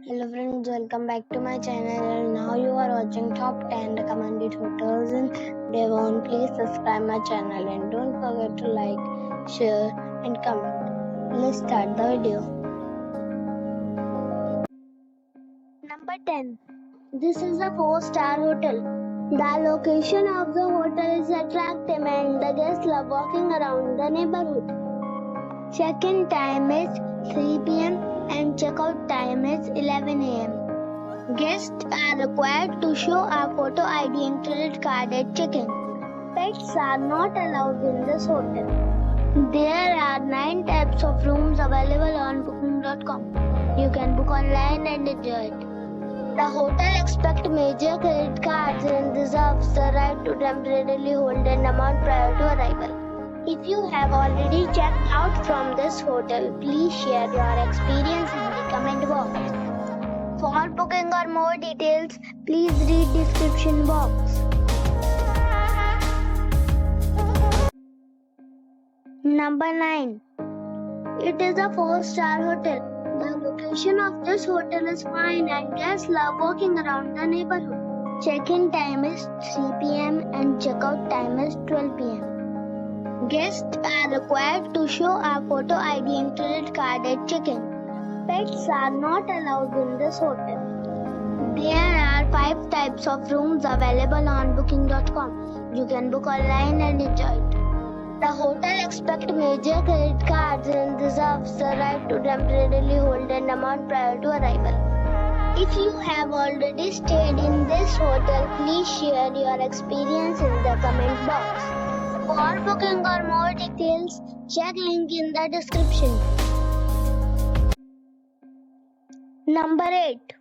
Hello friends, welcome back to my channel. And now you are watching top 10 recommended hotels in Devon. Please subscribe my channel and don't forget to like, share and comment. Let's start the video. Number 10. This is a 4-star hotel. The location of the hotel is attractive and the guests love walking around the neighborhood. Check-in time is 3 p.m. and check-out time is 11 a.m. Guests are required to show a photo ID and credit card at check-in. Pets are not allowed in this hotel. There are 9 types of rooms available on booking.com. You can book online and enjoy it. The hotel expects major credit cards and reserves the right to temporarily hold an amount prior to arrival. If you have already checked out from this hotel, please share your experience in the comment box. For booking or more details, please read description box. Number 9. It is a 4-star hotel. The location of this hotel is fine and guests love walking around the neighborhood. Check-in time is 3 p.m. and check-out time is 12 p.m. Guests are required to show a photo ID and credit card at check-in. Pets are not allowed in this hotel. There are 5 types of rooms available on booking.com. You can book online and enjoy it. The hotel expects major credit cards and reserves the right to temporarily hold an amount prior to arrival. If you have already stayed in this hotel, please share your experience in the comment box. For booking or more details, check link in the description. Number 8.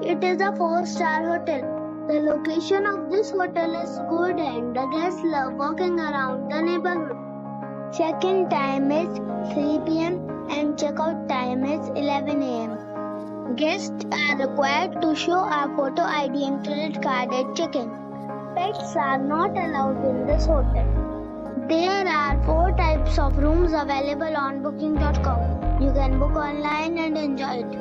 It is a 4-star hotel. The location of this hotel is good and the guests love walking around the neighborhood. Check-in time is 3 p.m. and check-out time is 11 a.m. Guests are required to show a photo ID and credit card at check-in. Pets are not allowed in this hotel. There are 4 types of rooms available on booking.com. You can book online and enjoy it.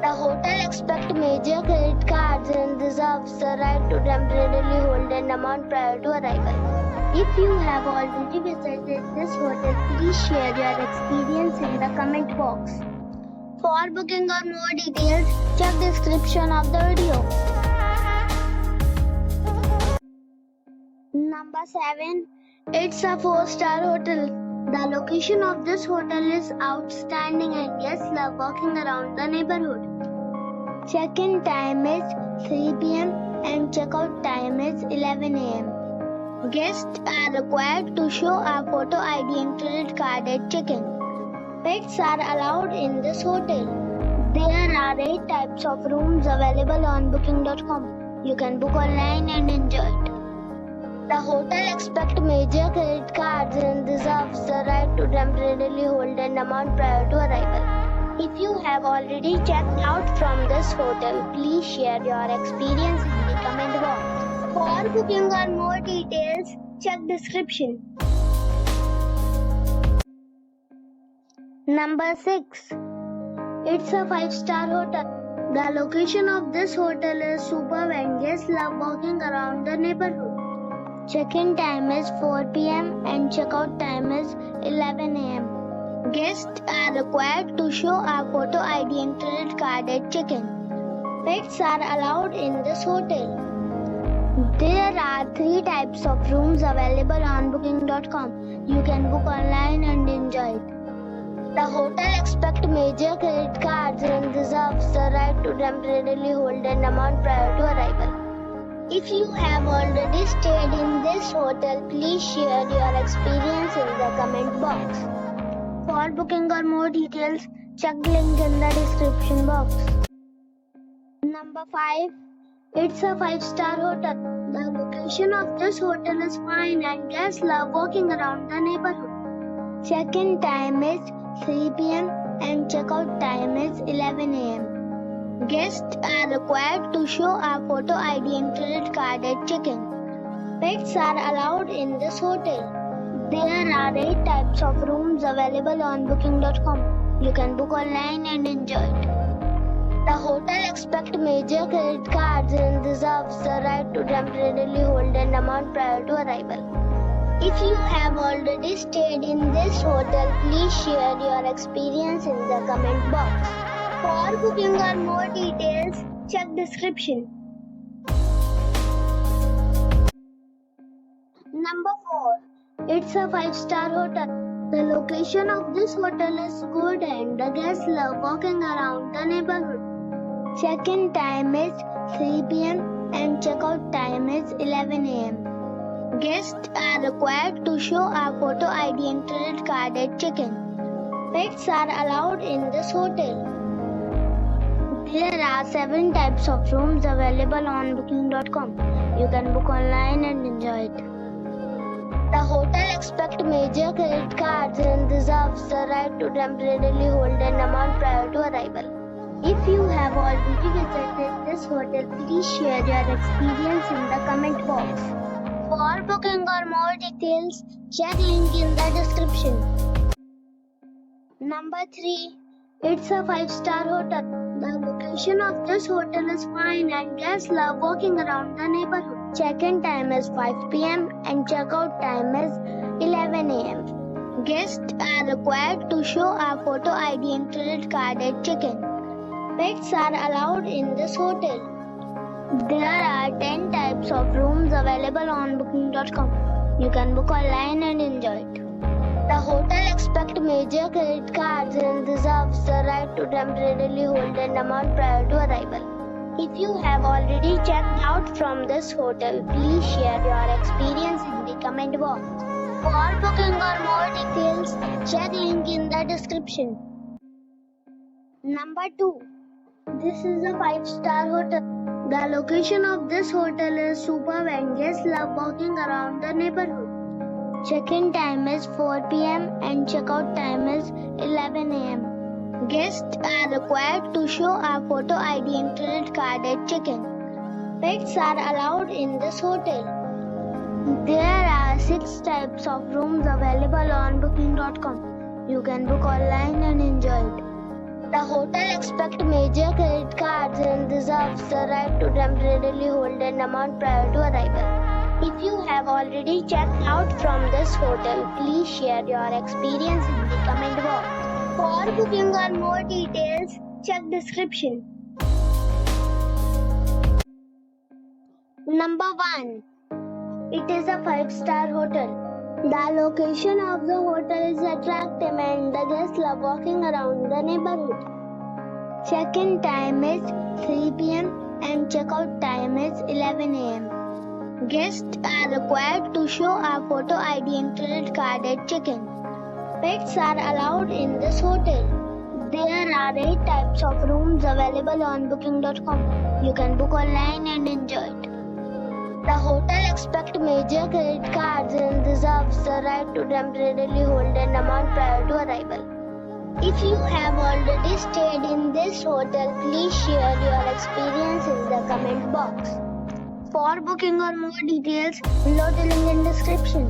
The hotel expects major credit cards and reserves the right to temporarily hold an amount prior to arrival. If you have already visited this hotel, please share your experience in the comment box. For booking or more details, check description of the video. Number 7. It's a 4-star hotel. The location of this hotel is outstanding and guests love walking around the neighborhood. Check-in time is 3 p.m. and check-out time is 11 a.m. Guests are required to show a photo ID and credit card at check-in. Pets are allowed in this hotel. There are 8 types of rooms available on booking.com. You can book online and enjoy it. The hotel expects major credit cards and reserves the right to temporarily hold an amount prior to arrival. If you have already checked out from this hotel, please share your experience in the comment box. For booking or more details, check description. Number 6. It's a 5-star hotel. The location of this hotel is superb and guests love walking around the neighborhood. Check-in time is 4 p.m. and check-out time is 11 a.m. Guests are required to show a photo ID and credit card at check-in. Pets are allowed in this hotel. There are 3 types of rooms available on booking.com. You can book online and enjoy it. The hotel expects major credit cards and reserves the right to temporarily hold an amount prior to arrival. If you have already stayed in this hotel, please share your experience in the comment box. For booking or more details, check link in the description box. Number 5. It's a 5-star hotel. The location of this hotel is fine and guests love walking around the neighborhood. Check-in time is 3 p.m. and check-out time is 11 a.m. Guests are required to show a photo ID and credit card at check-in. Pets are allowed in this hotel. There are 8 types of rooms available on booking.com. You can book online and enjoy it. The hotel accepts major credit cards and reserves the right to temporarily hold an amount prior to arrival. If you have already stayed in this hotel, please share your experience in the comment box. For booking or more details, check description. Number 4. It's a 5-star hotel. The location of this hotel is good and the guests love walking around the neighborhood. Check-in time is 3 p.m. and check-out time is 11 a.m. Guests are required to show a photo ID and credit card at check-in. Pets are allowed in this hotel. There are 7 types of rooms available on booking.com. You can book online and enjoy it. The hotel accepts major credit cards and reserves the right to temporarily hold an amount prior to arrival. If you have already visited this hotel, please share your experience in the comment box. For booking or more details, check link in the description. Number 3. It's a 5-star hotel. The location of this hotel is fine and guests love walking around the neighborhood. Check-in time is 5 p.m. and check-out time is 11 a.m. Guests are required to show a photo ID and credit card at check-in. Pets are allowed in this hotel. There are 10 types of rooms available on booking.com. You can book online and enjoy it. The hotel accepts major credit cards and reserves the right to temporarily hold an amount prior to arrival. If you have already checked out from this hotel, please share your experience in the comment box. For booking or more details, check link in the description. Number 2. This is a 5-star hotel. The location of this hotel is superb and guests love walking around the neighborhood. Check-in time is 4 p.m. and check-out time is 11 a.m. Guests are required to show a photo ID and credit card at check-in. Pets are allowed in this hotel. There are 6 types of rooms available on booking.com. You can book online and enjoy it. The hotel accepts major credit cards and reserves the right to temporarily hold an amount prior to arrival. If you have already checked out from this hotel, please share your experience in the comment box. For booking or more details, check description. Number 1. It is a 5-star hotel. The location of the hotel is attractive and the guests love walking around the neighborhood. Check-in time is 3 p.m. and check-out time is 11 a.m. Guests are required to show a photo ID and credit card at check-in. Pets are allowed in this hotel. There are 8 types of rooms available on booking.com. You can book online and enjoy it. The hotel accepts major credit cards and reserves the right to temporarily hold an amount prior to arrival. If you have already stayed in this hotel, please share your experience in the comment box. For booking or more details, below the link in description.